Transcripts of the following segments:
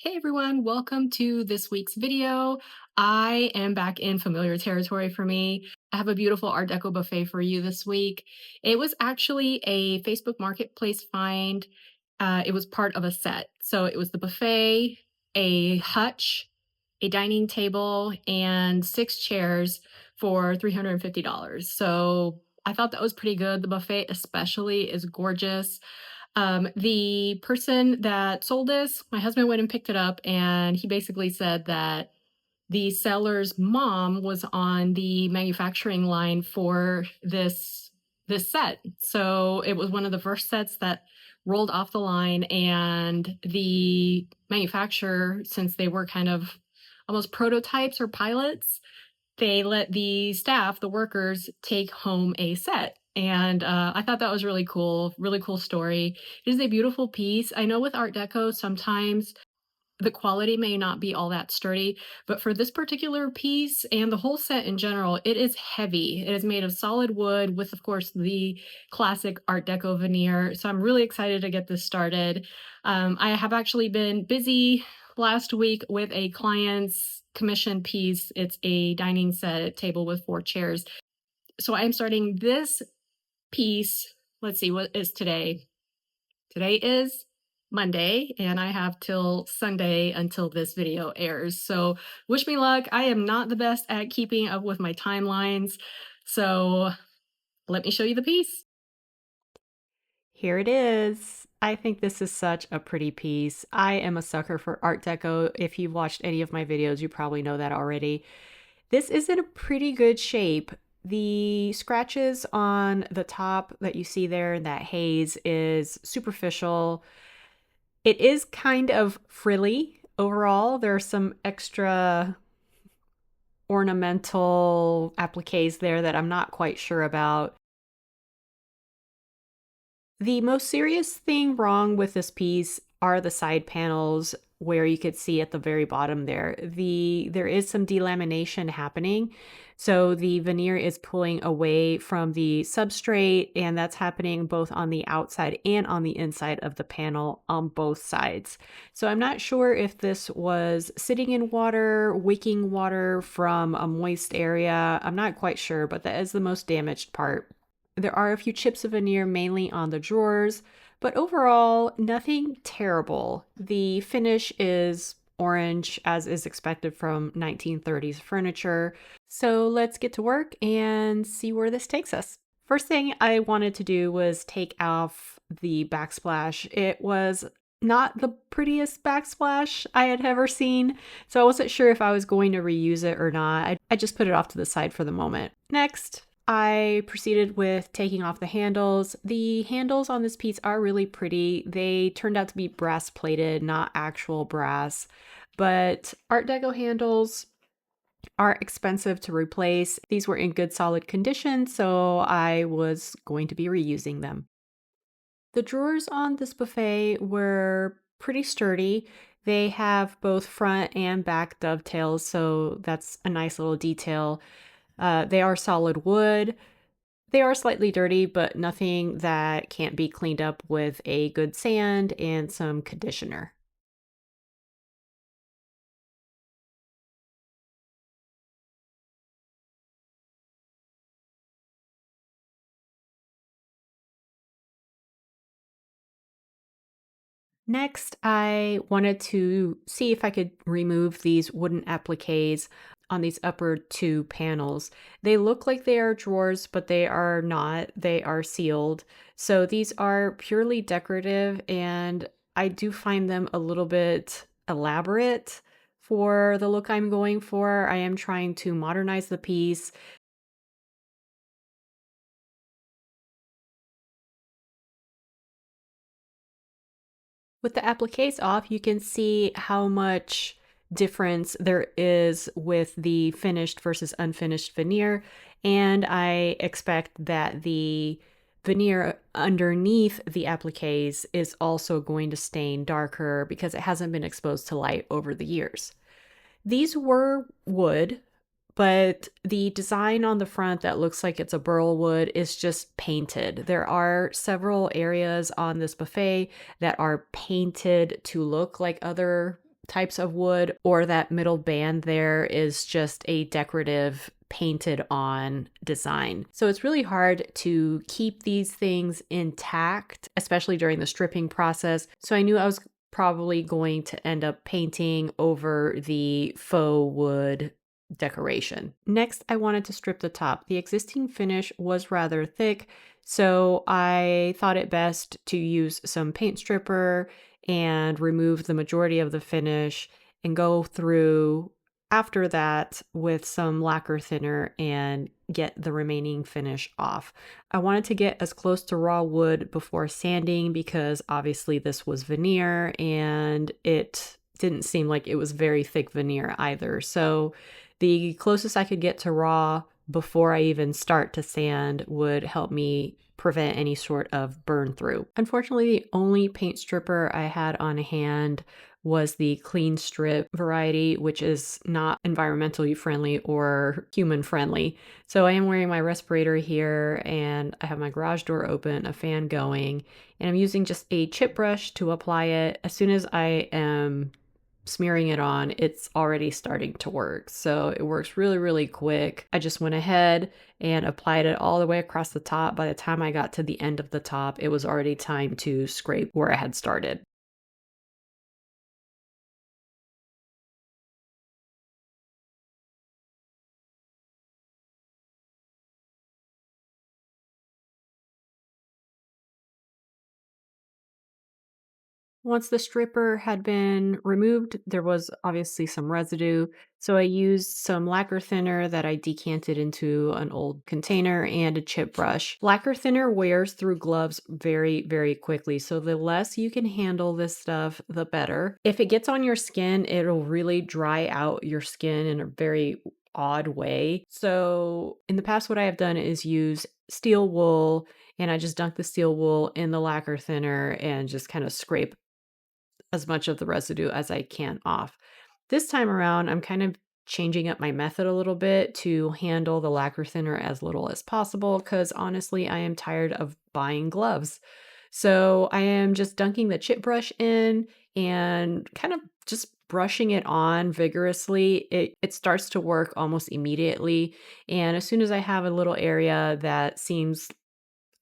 Hey everyone, welcome to this week's video. I am back in familiar territory for me. I have a beautiful Art Deco buffet for you this week. It was actually a Facebook Marketplace find. It was part of a set. So it was the buffet, a hutch, a dining table, and 6 chairs for $350. So I thought that was pretty good. The buffet especially is gorgeous. The person that sold this, my husband went and picked it up, and he basically said that the seller's mom was on the manufacturing line for this set. So it was one of the first sets that rolled off the line, and the manufacturer, since they were kind of almost prototypes or pilots, they let the staff, the workers, take home a set. And I thought that was really cool story. It is a beautiful piece. I know with Art Deco, sometimes the quality may not be all that sturdy, but for this particular piece and the whole set in general, it is heavy. It is made of solid wood with, of course, the classic Art Deco veneer. So I'm really excited to get this started. I have actually been busy last week with a client's commission piece. It's a dining set table with 4 chairs. So I'm starting this piece. Let's see, what is today? Today is Monday, and I have till Sunday until this video airs. So wish me luck. I am not the best at keeping up with my timelines. So let me show you the piece. Here it is. I think this is such a pretty piece. I am a sucker for Art Deco. If you've watched any of my videos, you probably know that already. This is in a pretty good shape. The scratches on the top that you see there, that haze, is superficial. It is kind of frilly overall. There are some extra ornamental appliques there that I'm not quite sure about. The most serious thing wrong with this piece are the side panels, where you could see at the very bottom there. There is some delamination happening. So the veneer is pulling away from the substrate, and that's happening both on the outside and on the inside of the panel on both sides. So I'm not sure if this was sitting in water, wicking water from a moist area. I'm not quite sure, but that is the most damaged part. There are a few chips of veneer, mainly on the drawers, but overall, nothing terrible. The finish is orange, as is expected from 1930s furniture. So let's get to work and see where this takes us. First thing I wanted to do was take off the backsplash. It was not the prettiest backsplash I had ever seen, so I wasn't sure if I was going to reuse it or not. I just put it off to the side for the moment. Next, I proceeded with taking off the handles. The handles on this piece are really pretty. They turned out to be brass plated, not actual brass, but Art Deco handles are expensive to replace. These were in good solid condition, so I was going to be reusing them. The drawers on this buffet were pretty sturdy. They have both front and back dovetails, so that's a nice little detail. They are solid wood. They are slightly dirty, but nothing that can't be cleaned up with a good sand and some conditioner. Next, I wanted to see if I could remove these wooden appliques on these upper 2 panels. They look like they are drawers, but they are not. They are sealed. So these are purely decorative, and I do find them a little bit elaborate for the look I'm going for. I am trying to modernize the piece. With the appliques off, you can see how much difference there is with the finished versus unfinished veneer, and I expect that the veneer underneath the appliques is also going to stain darker because it hasn't been exposed to light over the years. These were wood, but the design on the front that looks like it's a burl wood is just painted. There are several areas on this buffet that are painted to look like other types of wood, or that middle band there is just a decorative painted on design. So it's really hard to keep these things intact, especially during the stripping process. So I knew I was probably going to end up painting over the faux wood decoration. Next, I wanted to strip the top. The existing finish was rather thick, so I thought it best to use some paint stripper and remove the majority of the finish and go through after that with some lacquer thinner and get the remaining finish off. I wanted to get as close to raw wood before sanding because obviously this was veneer and it didn't seem like it was very thick veneer either. So the closest I could get to raw before I even start to sand would help me prevent any sort of burn through. Unfortunately, the only paint stripper I had on hand was the clean strip variety, which is not environmentally friendly or human friendly. So I am wearing my respirator here and I have my garage door open, a fan going, and I'm using just a chip brush to apply it. As soon as I am smearing it on, it's already starting to work. So it works really, really quick. I just went ahead and applied it all the way across the top. By the time I got to the end of the top, it was already time to scrape where I had started. Once the stripper had been removed, there was obviously some residue. So I used some lacquer thinner that I decanted into an old container and a chip brush. Lacquer thinner wears through gloves very, very quickly. So the less you can handle this stuff, the better. If it gets on your skin, it'll really dry out your skin in a very odd way. So in the past, what I have done is use steel wool and I just dunk the steel wool in the lacquer thinner and just kind of scrape as much of the residue as I can off. This time around, I'm kind of changing up my method a little bit to handle the lacquer thinner as little as possible because honestly, I am tired of buying gloves. So I am just dunking the chip brush in and kind of just brushing it on vigorously. It starts to work almost immediately. And as soon as I have a little area that seems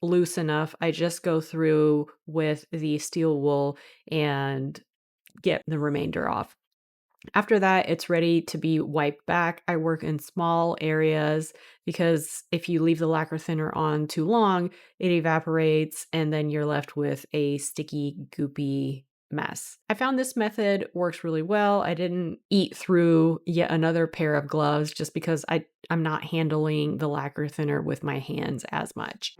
loose enough, I just go through with the steel wool and get the remainder off. After that, it's ready to be wiped back. I work in small areas because if you leave the lacquer thinner on too long, it evaporates and then you're left with a sticky, goopy mess. I found this method works really well. I didn't eat through yet another pair of gloves just because I'm not handling the lacquer thinner with my hands as much.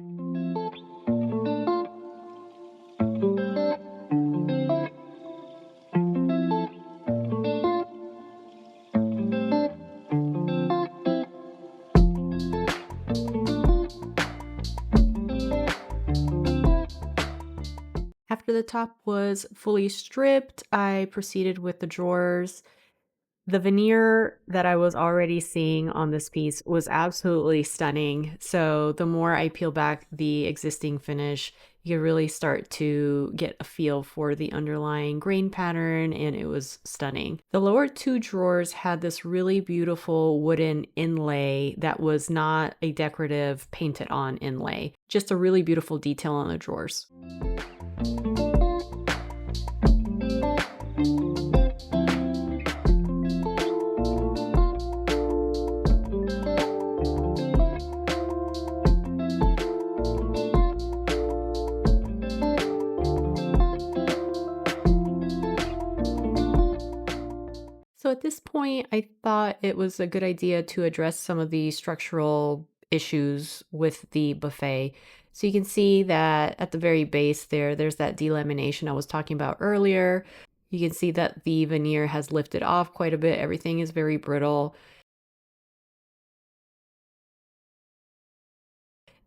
After the top was fully stripped, I proceeded with the drawers. The veneer that I was already seeing on this piece was absolutely stunning. So the more I peel back the existing finish, you could really start to get a feel for the underlying grain pattern, and it was stunning. The lower two drawers had this really beautiful wooden inlay that was not a decorative painted on inlay, just a really beautiful detail on the drawers. So at this point, I thought it was a good idea to address some of the structural issues with the buffet. So you can see that at the very base there's that delamination I was talking about earlier. You can see that the veneer has lifted off quite a bit. Everything is very brittle.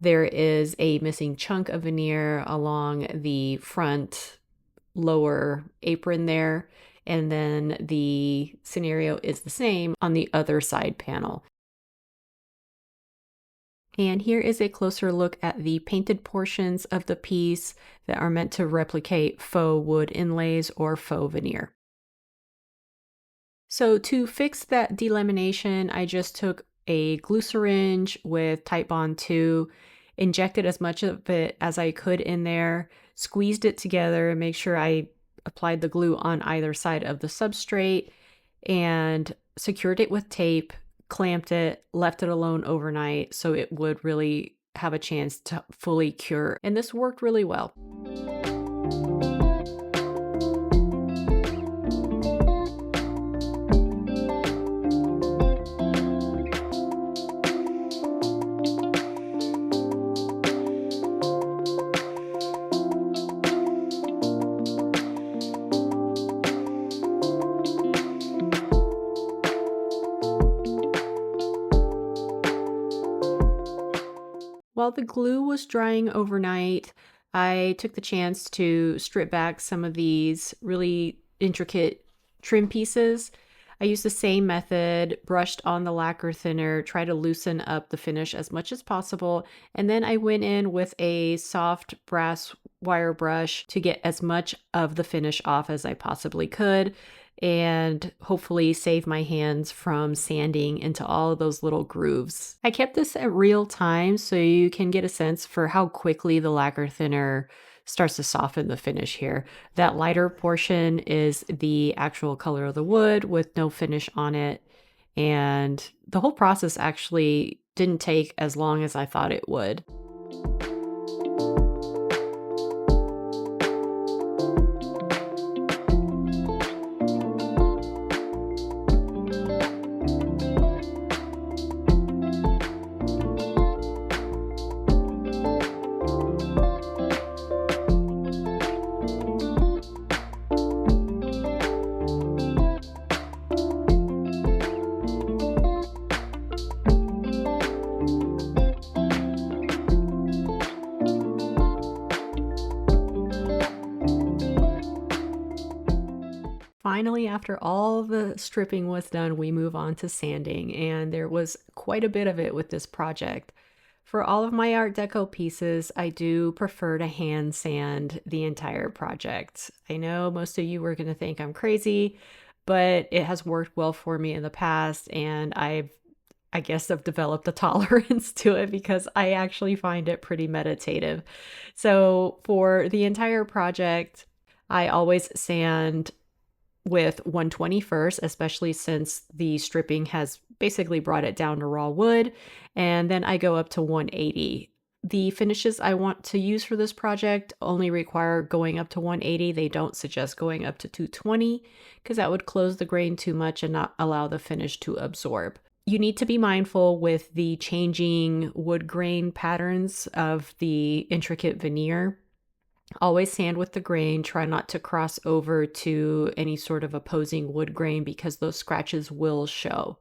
There is a missing chunk of veneer along the front lower apron there. And then the scenario is the same on the other side panel. And here is a closer look at the painted portions of the piece that are meant to replicate faux wood inlays or faux veneer. So to fix that delamination, I just took a glue syringe with Tite Bond 2, injected as much of it as I could in there, squeezed it together, and make sure I applied the glue on either side of the substrate, and secured it with tape, clamped it, left it alone overnight so it would really have a chance to fully cure. And this worked really well. While the glue was drying overnight, I took the chance to strip back some of these really intricate trim pieces. I used the same method, brushed on the lacquer thinner, tried to loosen up the finish as much as possible, and then I went in with a soft brass wire brush to get as much of the finish off as I possibly could, and hopefully save my hands from sanding into all of those little grooves. I kept this at real time so you can get a sense for how quickly the lacquer thinner starts to soften the finish here. That lighter portion is the actual color of the wood with no finish on it. And the whole process actually didn't take as long as I thought it would. Finally, after all the stripping was done, we move on to sanding, and there was quite a bit of it with this project. For all of my Art Deco pieces, I do prefer to hand sand the entire project. I know most of you are going to think I'm crazy, but it has worked well for me in the past, and I guess I've developed a tolerance to it because I actually find it pretty meditative. So for the entire project, I always sand with 120 first, especially since the stripping has basically brought it down to raw wood, and then I go up to 180. The finishes I want to use for this project only require going up to 180. They don't suggest going up to 220 because that would close the grain too much and not allow the finish to absorb. You need to be mindful with the changing wood grain patterns of the intricate veneer. Always sand with the grain. Try not to cross over to any sort of opposing wood grain because those scratches will show.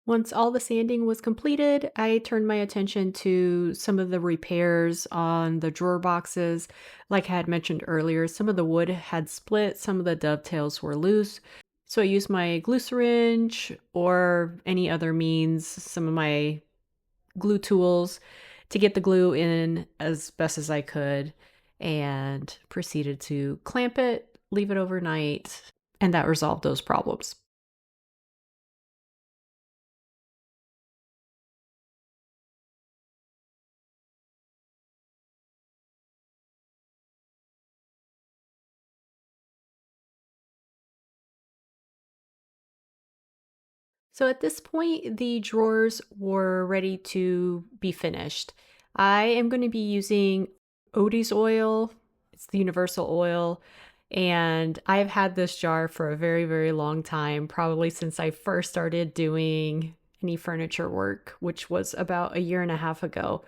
Once all the sanding was completed, I turned my attention to some of the repairs on the drawer boxes. Like I had mentioned earlier, some of the wood had split, some of the dovetails were loose. So I used my glue syringe or any other means, some of my glue tools to get the glue in as best as I could and proceeded to clamp it, leave it overnight, and that resolved those problems. So at this point, the drawers were ready to be finished. I am going to be using Odie's oil. It's the universal oil. And I've had this jar for a very, very long time, probably since I first started doing any furniture work, which was about a year and a half ago.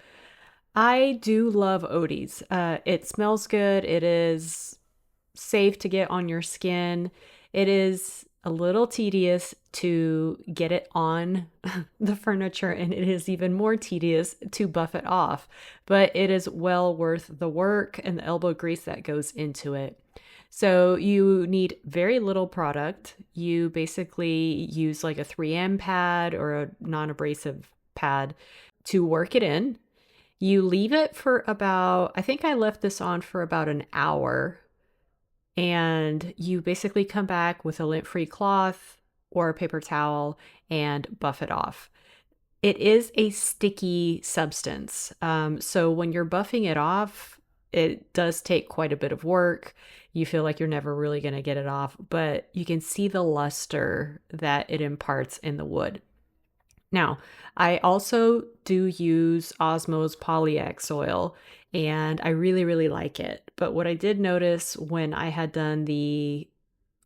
I do love Odie's. It smells good. It is safe to get on your skin. It is a little tedious to get it on the furniture, and it is even more tedious to buff it off, but it is well worth the work and the elbow grease that goes into it. So you need very little product. You basically use like a 3M pad or a non-abrasive pad to work it in. You leave it for about, I think I left this on for about an hour, and you basically come back with a lint-free cloth or a paper towel and buff it off. It is a sticky substance. So when you're buffing it off, it does take quite a bit of work. You feel like you're never really going to get it off, but you can see the luster that it imparts in the wood. Now, I also do use Osmo's Polyex oil, and I really, really like it. But what I did notice when I had done the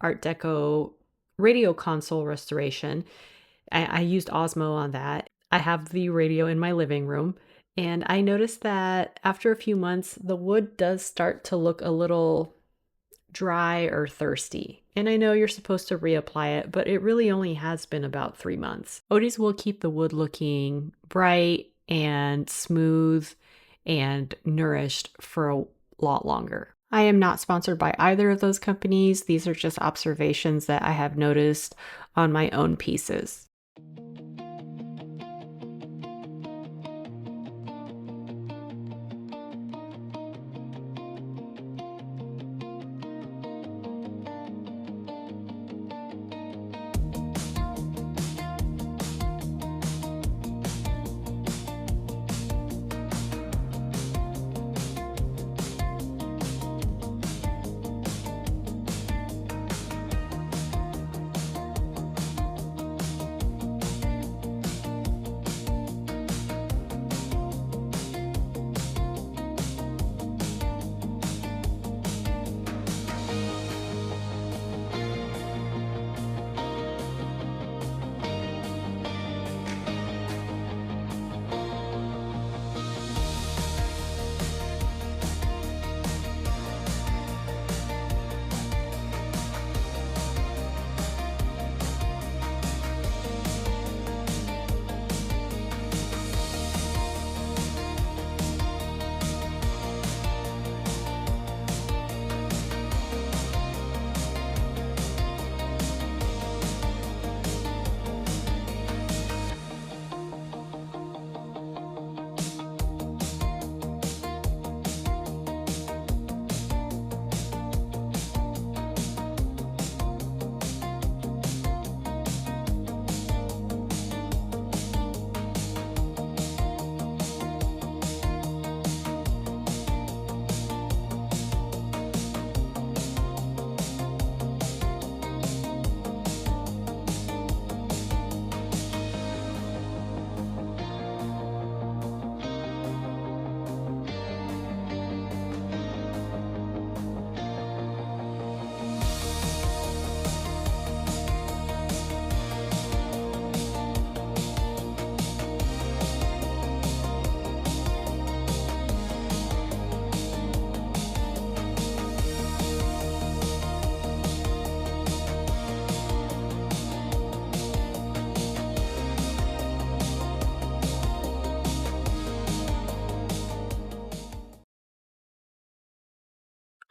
Art Deco radio console restoration, I used Osmo on that. I have the radio in my living room, and I noticed that after a few months, the wood does start to look a little dry or thirsty. And I know you're supposed to reapply it, but it really only has been about 3 months. Odie's will keep the wood looking bright and smooth and nourished for a lot longer. I am not sponsored by either of those companies. These are just observations that I have noticed on my own pieces.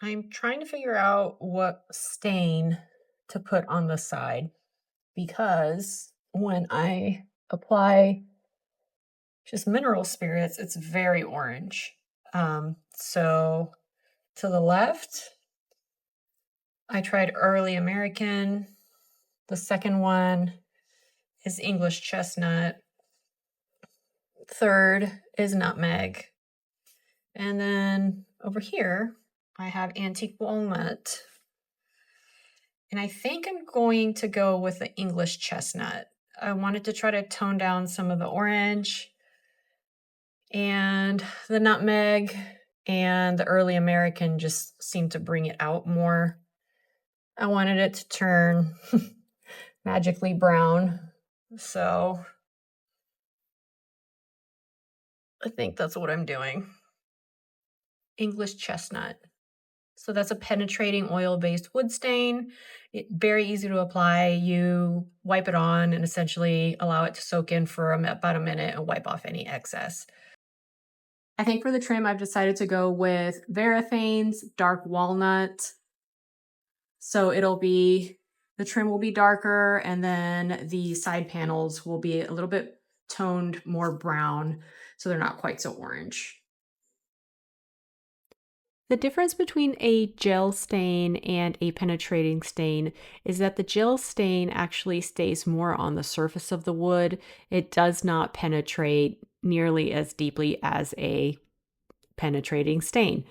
I'm trying to figure out what stain to put on the side because when I apply just mineral spirits, it's very orange. So to the left, I tried Early American. The second one is English Chestnut. Third is Nutmeg. And then over here, I have Antique Walnut. And I think I'm going to go with the English Chestnut. I wanted to try to tone down some of the orange, and the Nutmeg and the Early American just seemed to bring it out more. I wanted it to turn magically brown, so I think that's what I'm doing. English Chestnut. So that's a penetrating oil-based wood stain. Very easy to apply. You wipe it on and essentially allow it to soak in for about a minute and wipe off any excess. I think for the trim, I've decided to go with Varathane's Dark Walnut. So the trim will be darker, and then the side panels will be a little bit toned more brown, so they're not quite so orange. The difference between a gel stain and a penetrating stain is that the gel stain actually stays more on the surface of the wood. It does not penetrate nearly as deeply as a penetrating stain.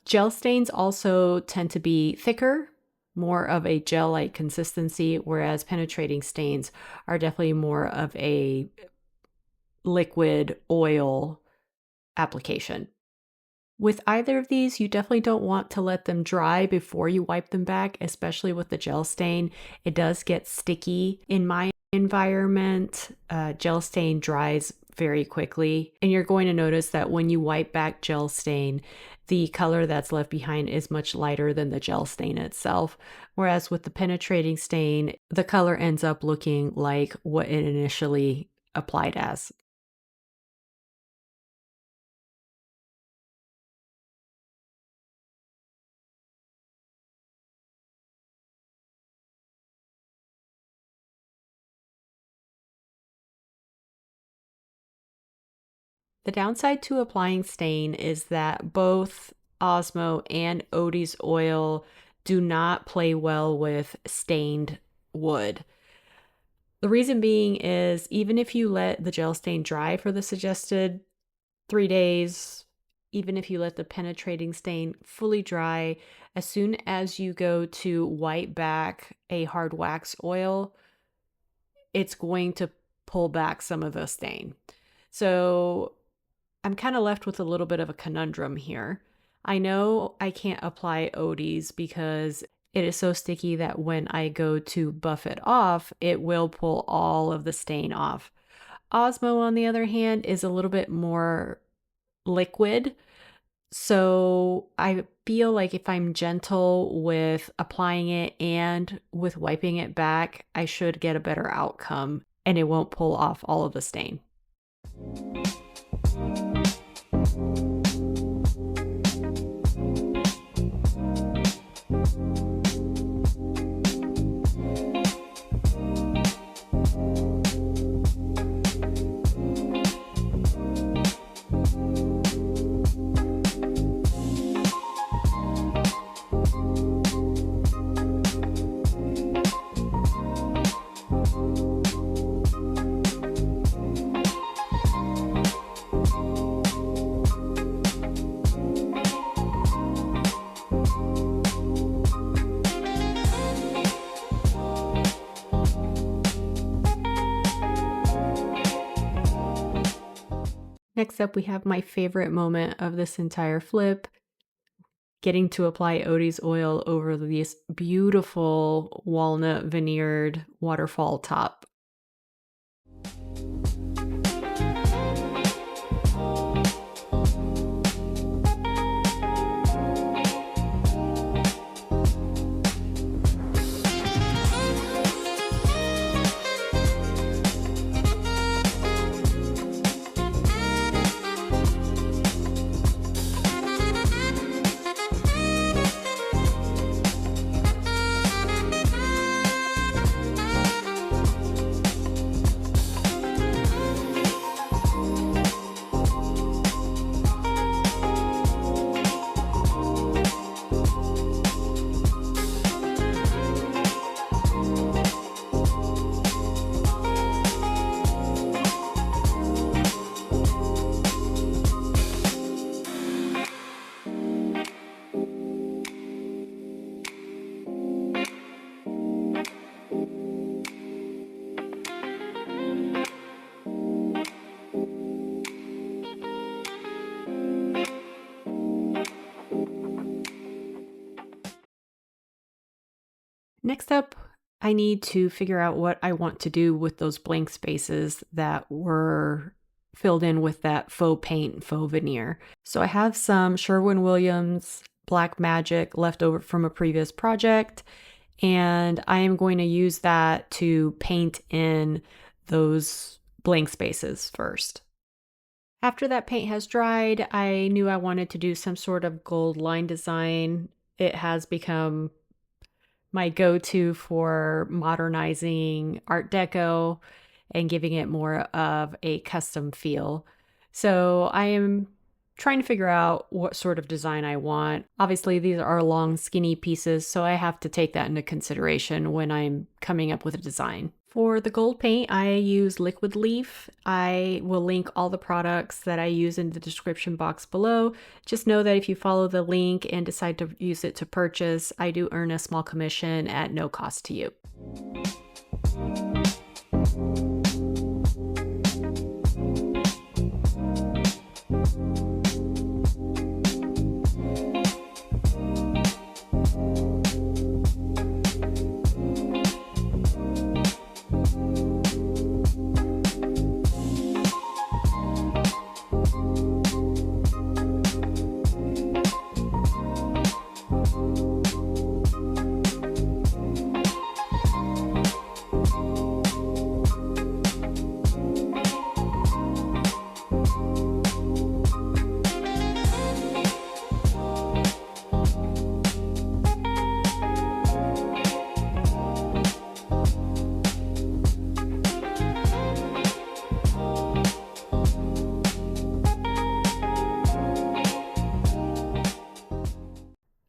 Gel stains also tend to be thicker, more of a gel-like consistency, whereas penetrating stains are definitely more of a liquid oil application. With either of these, you definitely don't want to let them dry before you wipe them back, especially with the gel stain. It does get sticky. In my environment, gel stain dries very quickly, and you're going to notice that when you wipe back gel stain, the color that's left behind is much lighter than the gel stain itself. Whereas with the penetrating stain, the color ends up looking like what it initially applied as. The downside to applying stain is that both Osmo and Odie's oil do not play well with stained wood. The reason being is even if you let the gel stain dry for the suggested 3 days, even if you let the penetrating stain fully dry, as soon as you go to wipe back a hard wax oil, it's going to pull back some of the stain. So I'm kind of left with a little bit of a conundrum here. I know I can't apply Odie's because it is so sticky that when I go to buff it off, it will pull all of the stain off. Osmo, on the other hand, is a little bit more liquid. So I feel like if I'm gentle with applying it and with wiping it back, I should get a better outcome and it won't pull off all of the stain. Next up, we have my favorite moment of this entire flip, getting to apply Odie's oil over this beautiful walnut veneered waterfall top. Next up, I need to figure out what I want to do with those blank spaces that were filled in with that faux paint, faux veneer. So I have some Sherwin-Williams Black Magic left over from a previous project, and I am going to use that to paint in those blank spaces first. After that paint has dried, I knew I wanted to do some sort of gold line design. It has become my go-to for modernizing Art Deco and giving it more of a custom feel. So I am trying to figure out what sort of design I want. Obviously, these are long, skinny pieces, so I have to take that into consideration when I'm coming up with a design. For the gold paint, I use Liquid Leaf. I will link all the products that I use in the description box below. Just know that if you follow the link and decide to use it to purchase, I do earn a small commission at no cost to you.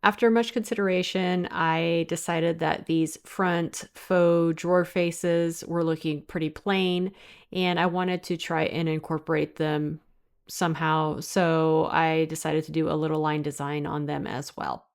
After much consideration, I decided that these front faux drawer faces were looking pretty plain, and I wanted to try and incorporate them somehow. So I decided to do a little line design on them as well.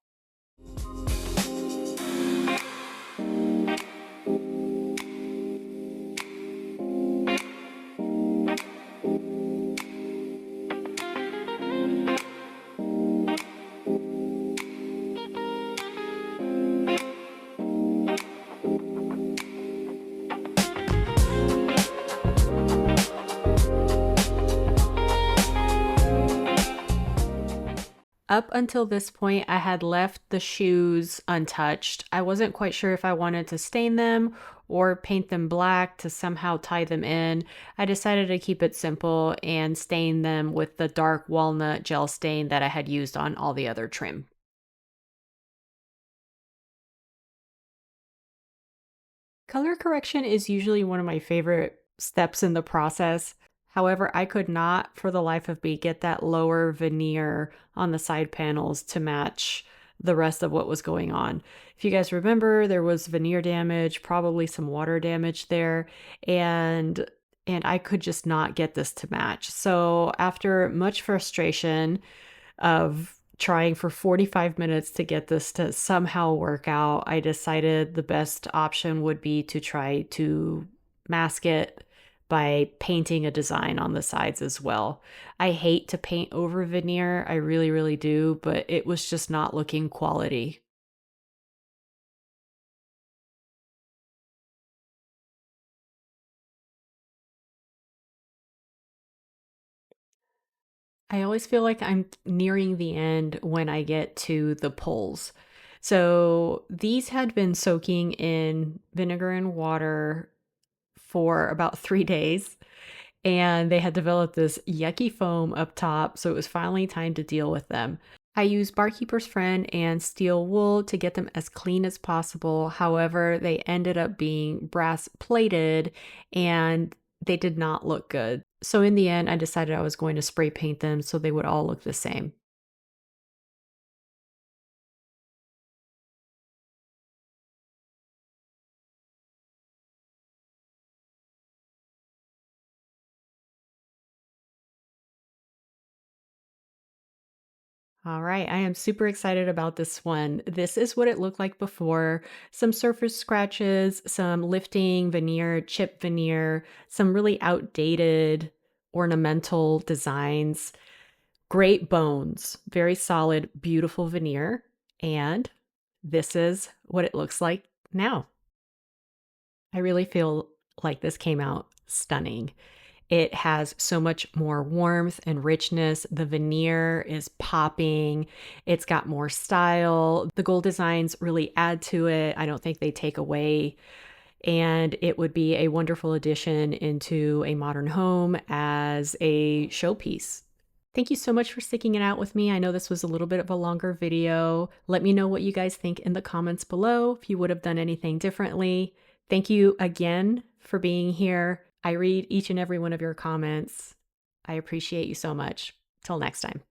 Up until this point, I had left the shoes untouched. I wasn't quite sure if I wanted to stain them or paint them black to somehow tie them in. I decided to keep it simple and stain them with the dark walnut gel stain that I had used on all the other trim. Color correction is usually one of my favorite steps in the process. However, I could not for the life of me get that lower veneer on the side panels to match the rest of what was going on. If you guys remember, there was veneer damage, probably some water damage there, and I could just not get this to match. So, after much frustration of trying for 45 minutes to get this to somehow work out, I decided the best option would be to try to mask it by painting a design on the sides as well. I hate to paint over veneer, I really, really do, but it was just not looking quality. I always feel like I'm nearing the end when I get to the poles. So these had been soaking in vinegar and water for about 3 days, and they had developed this yucky foam up top. So it was finally time to deal with them. I used Barkeeper's Friend and steel wool to get them as clean as possible. However, they ended up being brass plated and they did not look good. So in the end, I decided I was going to spray paint them so they would all look the same. All right, I am super excited about this one. This is what it looked like before. Some surface scratches, some lifting veneer, chip veneer, some really outdated ornamental designs, great bones, very solid, beautiful veneer. And this is what it looks like now. I really feel like this came out stunning. It has so much more warmth and richness. The veneer is popping. It's got more style. The gold designs really add to it. I don't think they take away. And it would be a wonderful addition into a modern home as a showpiece. Thank you so much for sticking it out with me. I know this was a little bit of a longer video. Let me know what you guys think in the comments below, if you would have done anything differently. Thank you again for being here. I read each and every one of your comments. I appreciate you so much. Till next time.